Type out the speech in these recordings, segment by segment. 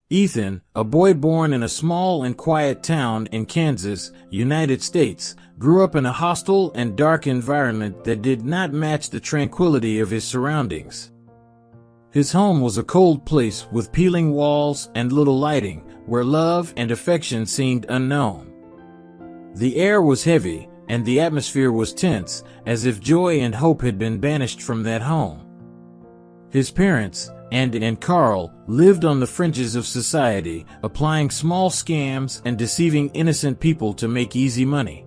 Ethan, a boy born in a small and quiet town in Kansas, United States, grew up in a hostile and dark environment that did not match the tranquility of his surroundings. His home was a cold place with peeling walls and little lighting, where love and affection seemed unknown. The air was heavy, and the atmosphere was tense, as if joy and hope had been banished from that home. His parents, Andy and Carl, lived on the fringes of society, applying small scams and deceiving innocent people to make easy money.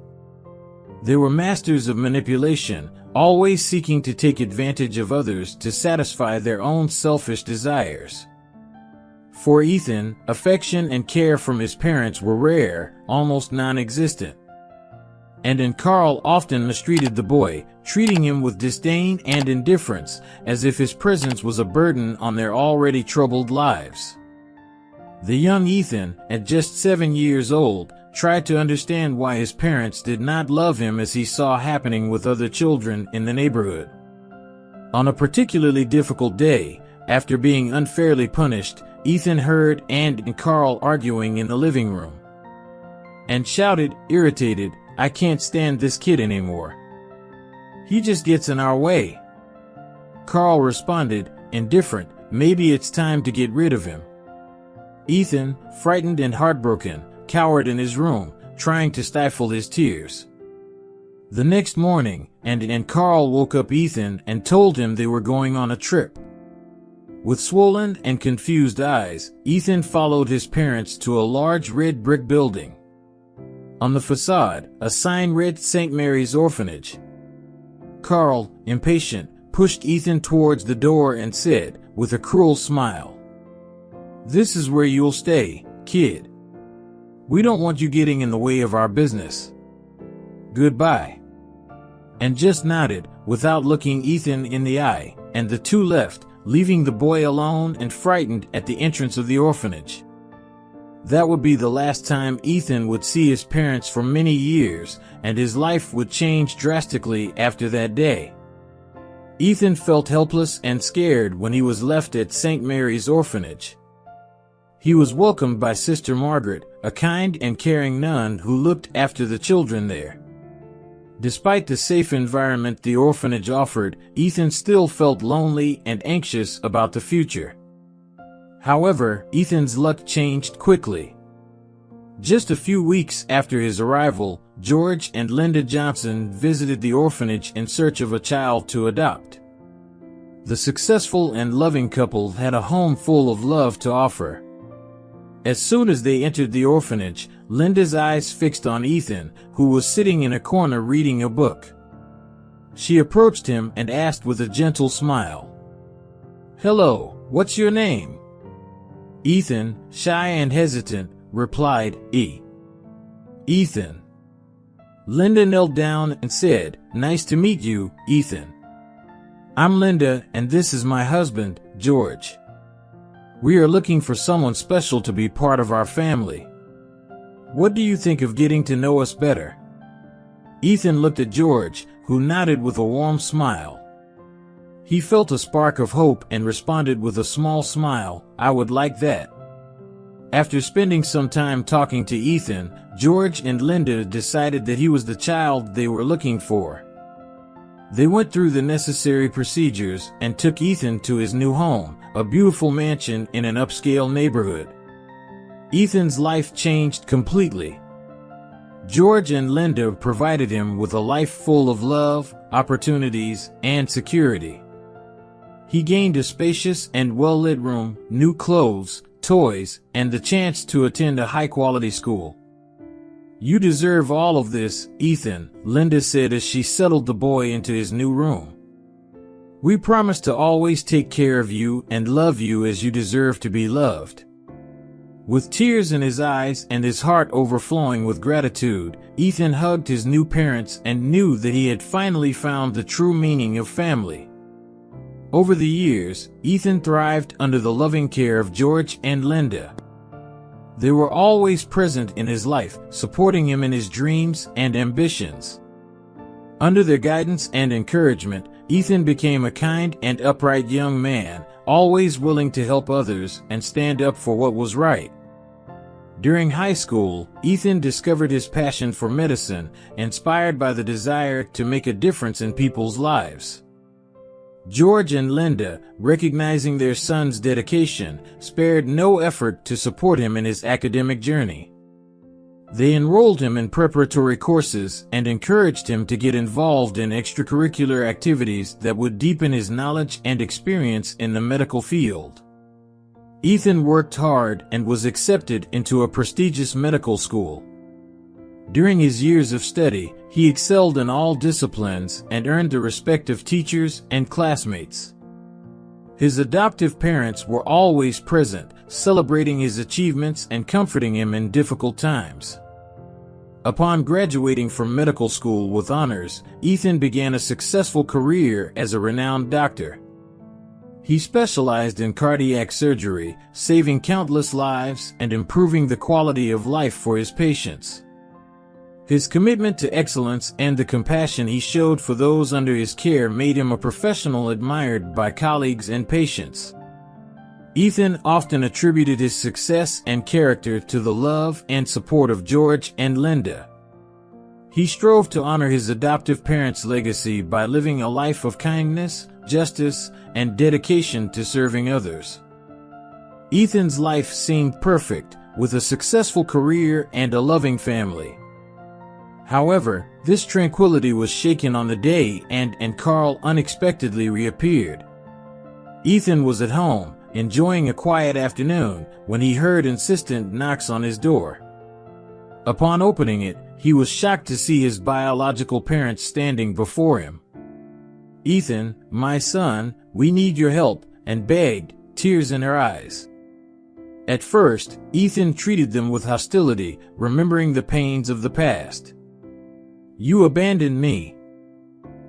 They were masters of manipulation, always seeking to take advantage of others to satisfy their own selfish desires. For Ethan, affection and care from his parents were rare, almost non-existent. And Carl often mistreated the boy, treating him with disdain and indifference, as if his presence was a burden on their already troubled lives. The young Ethan, at just 7 years old, tried to understand why his parents did not love him as he saw happening with other children in the neighborhood. On a particularly difficult day, after being unfairly punished, Ethan heard Andy and Carl arguing in the living room, and shouted, irritated, "I can't stand this kid anymore. He just gets in our way." Carl responded, indifferent, "Maybe it's time to get rid of him." Ethan, frightened and heartbroken, cowered in his room, trying to stifle his tears. The next morning, Andy and Carl woke up Ethan and told him they were going on a trip. With swollen and confused eyes, Ethan followed his parents to a large red brick building. On the facade, a sign read St. Mary's Orphanage. Carl, impatient, pushed Ethan towards the door and said, with a cruel smile, "This is where you'll stay, kid. We don't want you getting in the way of our business. Goodbye." And just nodded, without looking Ethan in the eye, and the two left, leaving the boy alone and frightened at the entrance of the orphanage. That would be the last time Ethan would see his parents for many years, and his life would change drastically after that day. Ethan felt helpless and scared when he was left at St. Mary's Orphanage. He was welcomed by Sister Margaret, a kind and caring nun who looked after the children there. Despite the safe environment the orphanage offered, Ethan still felt lonely and anxious about the future. However, Ethan's luck changed quickly. Just a few weeks after his arrival, George and Linda Johnson visited the orphanage in search of a child to adopt. The successful and loving couple had a home full of love to offer. As soon as they entered the orphanage, Linda's eyes fixed on Ethan, who was sitting in a corner reading a book. She approached him and asked with a gentle smile, "Hello, what's your name?" Ethan, shy and hesitant, replied, Ethan." Linda knelt down and said, "Nice to meet you, Ethan. I'm Linda, and this is my husband, George. We are looking for someone special to be part of our family. What do you think of getting to know us better?" Ethan looked at George, who nodded with a warm smile. He felt a spark of hope and responded with a small smile, "I would like that." After spending some time talking to Ethan, George and Linda decided that he was the child they were looking for. They went through the necessary procedures and took Ethan to his new home, a beautiful mansion in an upscale neighborhood. Ethan's life changed completely. George and Linda provided him with a life full of love, opportunities, and security. He gained a spacious and well-lit room, new clothes, toys, and the chance to attend a high-quality school. "You deserve all of this, Ethan," Linda said as she settled the boy into his new room. "We promise to always take care of you and love you as you deserve to be loved." With tears in his eyes and his heart overflowing with gratitude, Ethan hugged his new parents and knew that he had finally found the true meaning of family. Over the years, Ethan thrived under the loving care of George and Linda. They were always present in his life, supporting him in his dreams and ambitions. Under their guidance and encouragement, Ethan became a kind and upright young man, always willing to help others and stand up for what was right. During high school, Ethan discovered his passion for medicine, inspired by the desire to make a difference in people's lives. George and Linda, recognizing their son's dedication, spared no effort to support him in his academic journey. They enrolled him in preparatory courses and encouraged him to get involved in extracurricular activities that would deepen his knowledge and experience in the medical field. Ethan worked hard and was accepted into a prestigious medical school. During his years of study, he excelled in all disciplines and earned the respect of teachers and classmates. His adoptive parents were always present, celebrating his achievements and comforting him in difficult times. Upon graduating from medical school with honors, Ethan began a successful career as a renowned doctor. He specialized in cardiac surgery, saving countless lives and improving the quality of life for his patients. His commitment to excellence and the compassion he showed for those under his care made him a professional admired by colleagues and patients. Ethan often attributed his success and character to the love and support of George and Linda. He strove to honor his adoptive parents' legacy by living a life of kindness, justice, and dedication to serving others. Ethan's life seemed perfect, with a successful career and a loving family. However, this tranquility was shaken on the day and Carl unexpectedly reappeared. Ethan was at home, enjoying a quiet afternoon, when he heard insistent knocks on his door. Upon opening it, he was shocked to see his biological parents standing before him. "Ethan, my son, we need your help," and begged, tears in her eyes. At first, Ethan treated them with hostility, remembering the pains of the past. "You abandoned me.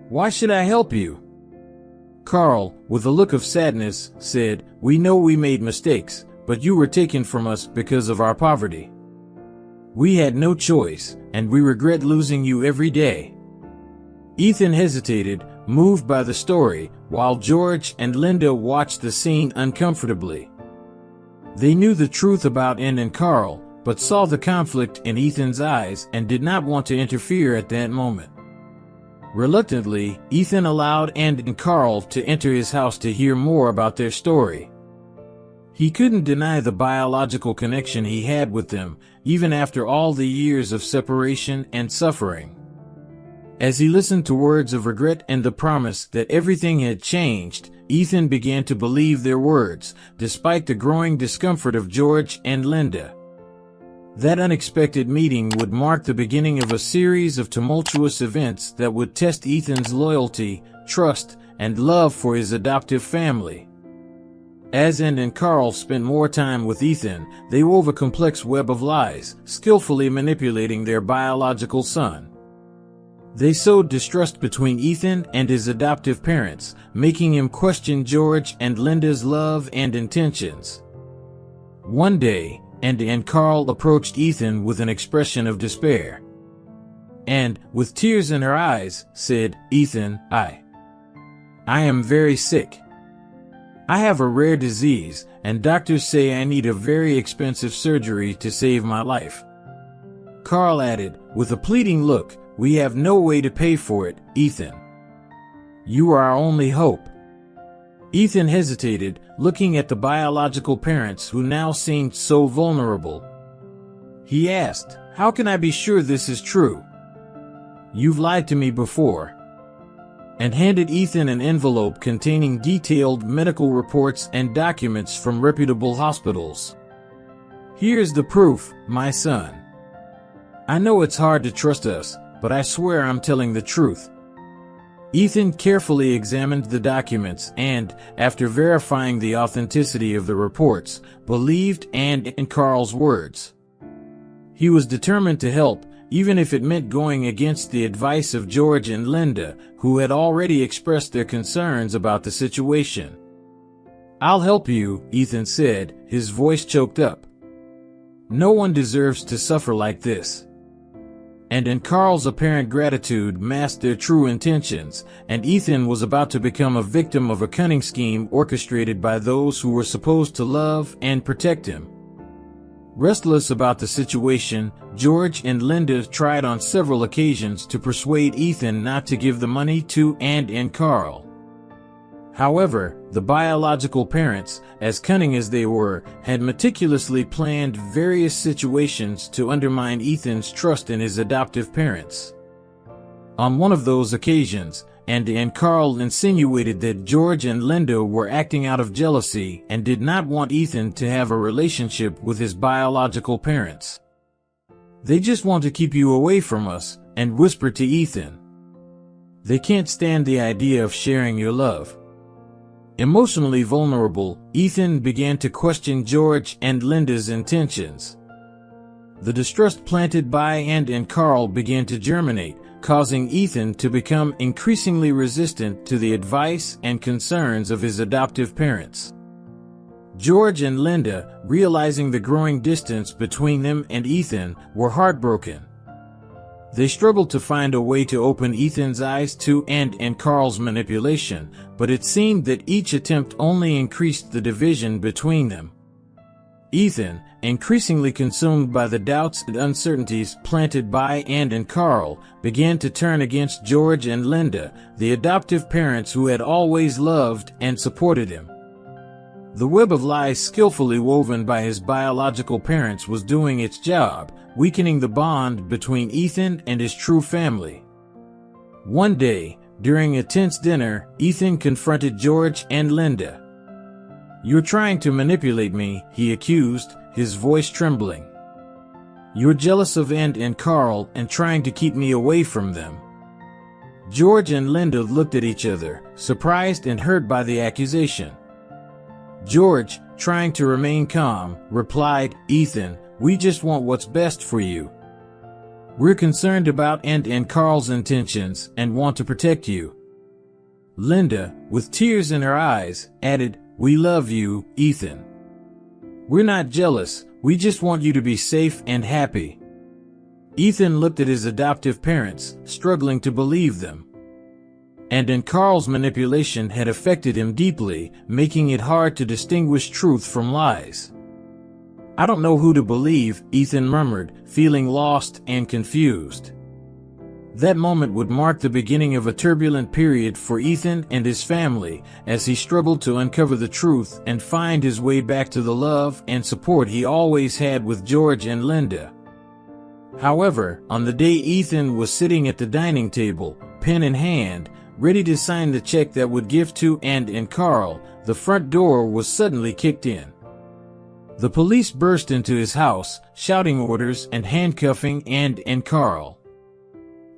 Why should I help you?" Carl, with a look of sadness, said, "We know we made mistakes, but you were taken from us because of our poverty. We had no choice, and we regret losing you every day." Ethan hesitated, moved by the story, while George and Linda watched the scene uncomfortably. They knew the truth about Ann and Carl, but saw the conflict in Ethan's eyes and did not want to interfere at that moment. Reluctantly, Ethan allowed Ann and Carl to enter his house to hear more about their story. He couldn't deny the biological connection he had with them, even after all the years of separation and suffering. As he listened to words of regret and the promise that everything had changed, Ethan began to believe their words, despite the growing discomfort of George and Linda. That unexpected meeting would mark the beginning of a series of tumultuous events that would test Ethan's loyalty, trust, and love for his adoptive family. As Ann and Carl spent more time with Ethan, they wove a complex web of lies, skillfully manipulating their biological son. They sowed distrust between Ethan and his adoptive parents, making him question George and Linda's love and intentions. One day, Ann and Carl approached Ethan with an expression of despair. And, with tears in her eyes, said, "Ethan, I am very sick. I have a rare disease, and doctors say I need a very expensive surgery to save my life." Carl added, with a pleading look, "We have no way to pay for it, Ethan. You are our only hope." Ethan hesitated, looking at the biological parents who now seemed so vulnerable. He asked, "How can I be sure this is true? You've lied to me before," and handed Ethan an envelope containing detailed medical reports and documents from reputable hospitals. "Here's the proof, my son. I know it's hard to trust us, but I swear I'm telling the truth." Ethan carefully examined the documents and, after verifying the authenticity of the reports, believed Ann and Carl's words. He was determined to help, even if it meant going against the advice of George and Linda, who had already expressed their concerns about the situation. "I'll help you," Ethan said, his voice choked up. "No one deserves to suffer like this." And Carl's apparent gratitude masked their true intentions, and Ethan was about to become a victim of a cunning scheme orchestrated by those who were supposed to love and protect him. Restless about the situation, George and Linda tried on several occasions to persuade Ethan not to give the money to and Carl. However, the biological parents, as cunning as they were, had meticulously planned various situations to undermine Ethan's trust in his adoptive parents. On one of those occasions, and Carl insinuated that George and Linda were acting out of jealousy and did not want Ethan to have a relationship with his biological parents. "They just want to keep you away from us," and whispered to Ethan. "They can't stand the idea of sharing your love." Emotionally vulnerable, Ethan began to question George and Linda's intentions. The distrust planted by and Carl began to germinate, causing Ethan to become increasingly resistant to the advice and concerns of his adoptive parents. George and Linda, realizing the growing distance between them and Ethan, were heartbroken. They struggled to find a way to open Ethan's eyes to and Carl's manipulation, but it seemed that each attempt only increased the division between them. Ethan, increasingly consumed by the doubts and uncertainties planted by and Carl, began to turn against George and Linda, the adoptive parents who had always loved and supported him. The web of lies skillfully woven by his biological parents was doing its job, weakening the bond between Ethan and his true family. One day, during a tense dinner, Ethan confronted George and Linda. "You're trying to manipulate me," he accused, his voice trembling. "You're jealous of and Carl and trying to keep me away from them." George and Linda looked at each other, surprised and hurt by the accusation. George, trying to remain calm, replied, "Ethan, we just want what's best for you. We're concerned about and Carl's intentions and want to protect you." Linda, with tears in her eyes, added, "We love you, Ethan. We're not jealous, we just want you to be safe and happy." Ethan looked at his adoptive parents, struggling to believe them. And Carl's manipulation had affected him deeply, making it hard to distinguish truth from lies. "I don't know who to believe," Ethan murmured, feeling lost and confused. That moment would mark the beginning of a turbulent period for Ethan and his family, as he struggled to uncover the truth and find his way back to the love and support he always had with George and Linda. However, on the day Ethan was sitting at the dining table, pen in hand, ready to sign the check that would give to and Carl, the front door was suddenly kicked in. The police burst into his house, shouting orders and handcuffing and Carl.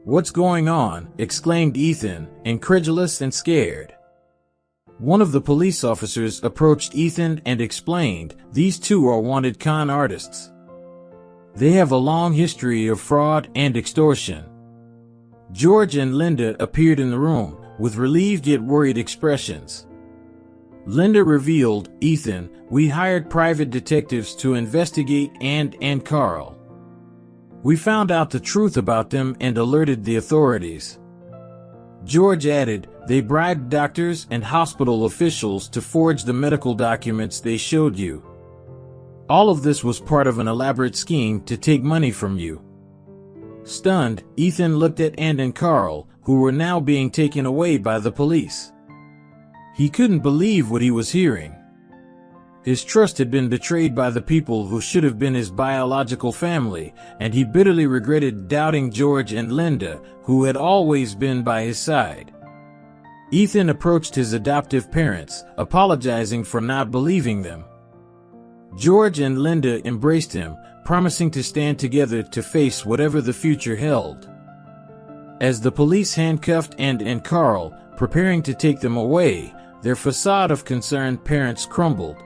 "What's going on?" exclaimed Ethan, incredulous and scared. One of the police officers approached Ethan and explained, "These two are wanted con artists. They have a long history of fraud and extortion." George and Linda appeared in the room, with relieved yet worried expressions. Linda revealed, "Ethan, we hired private detectives to investigate and Carl. We found out the truth about them and alerted the authorities." George added, "They bribed doctors and hospital officials to forge the medical documents they showed you. All of this was part of an elaborate scheme to take money from you." Stunned, Ethan looked at and Carl, who were now being taken away by the police. He couldn't believe what he was hearing. His trust had been betrayed by the people who should have been his biological family, and he bitterly regretted doubting George and Linda, who had always been by his side. Ethan approached his adoptive parents, apologizing for not believing them. George and Linda embraced him, promising to stand together to face whatever the future held. As the police handcuffed and Carl, preparing to take them away, their facade of concerned parents crumbled.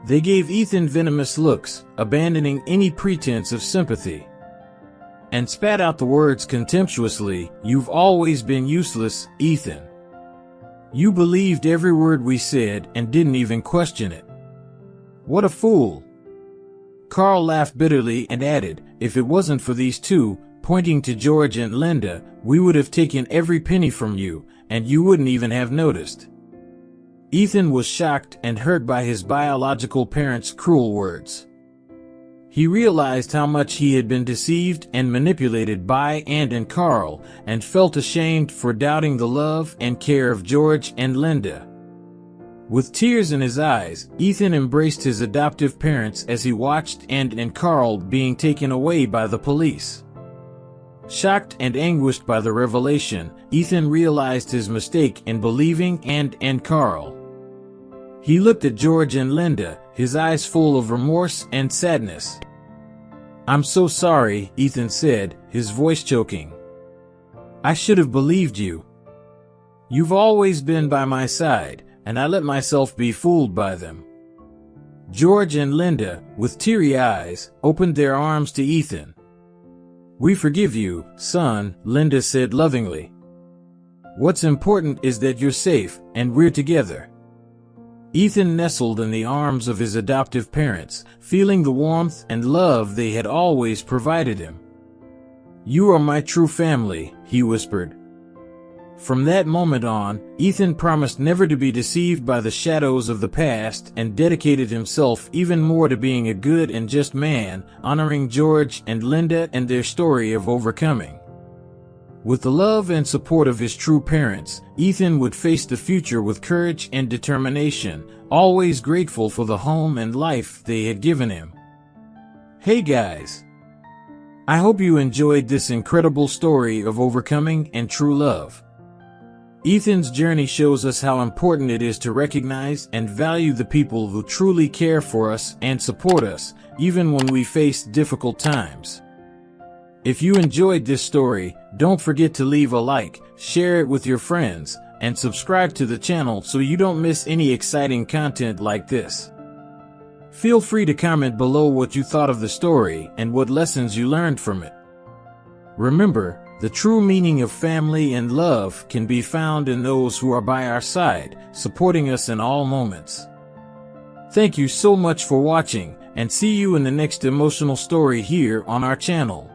They gave Ethan venomous looks, abandoning any pretense of sympathy, and spat out the words contemptuously, "You've always been useless, Ethan. You believed every word we said and didn't even question it. What a fool." Carl laughed bitterly and added, "If it wasn't for these two, pointing to George and Linda, "We would have taken every penny from you, and you wouldn't even have noticed." Ethan was shocked and hurt by his biological parents' cruel words. He realized how much he had been deceived and manipulated by and Carl, and felt ashamed for doubting the love and care of George and Linda. With tears in his eyes, Ethan embraced his adoptive parents as he watched and Carl being taken away by the police. Shocked and anguished by the revelation, Ethan realized his mistake in believing and Carl. He looked at George and Linda, his eyes full of remorse and sadness. "I'm so sorry," Ethan said, his voice choking. "I should have believed you. You've always been by my side, and I let myself be fooled by them." George and Linda, with teary eyes, opened their arms to Ethan. "We forgive you, son," Linda said lovingly. "What's important is that you're safe, and we're together." Ethan nestled in the arms of his adoptive parents, feeling the warmth and love they had always provided him. "You are my true family," he whispered. From that moment on, Ethan promised never to be deceived by the shadows of the past and dedicated himself even more to being a good and just man, honoring George and Linda and their story of overcoming. With the love and support of his true parents, Ethan would face the future with courage and determination, always grateful for the home and life they had given him. Hey guys! I hope you enjoyed this incredible story of overcoming and true love. Ethan's journey shows us how important it is to recognize and value the people who truly care for us and support us, even when we face difficult times. If you enjoyed this story, don't forget to leave a like, share it with your friends, and subscribe to the channel so you don't miss any exciting content like this. Feel free to comment below what you thought of the story and what lessons you learned from it. Remember, the true meaning of family and love can be found in those who are by our side, supporting us in all moments. Thank you so much for watching, and see you in the next emotional story here on our channel.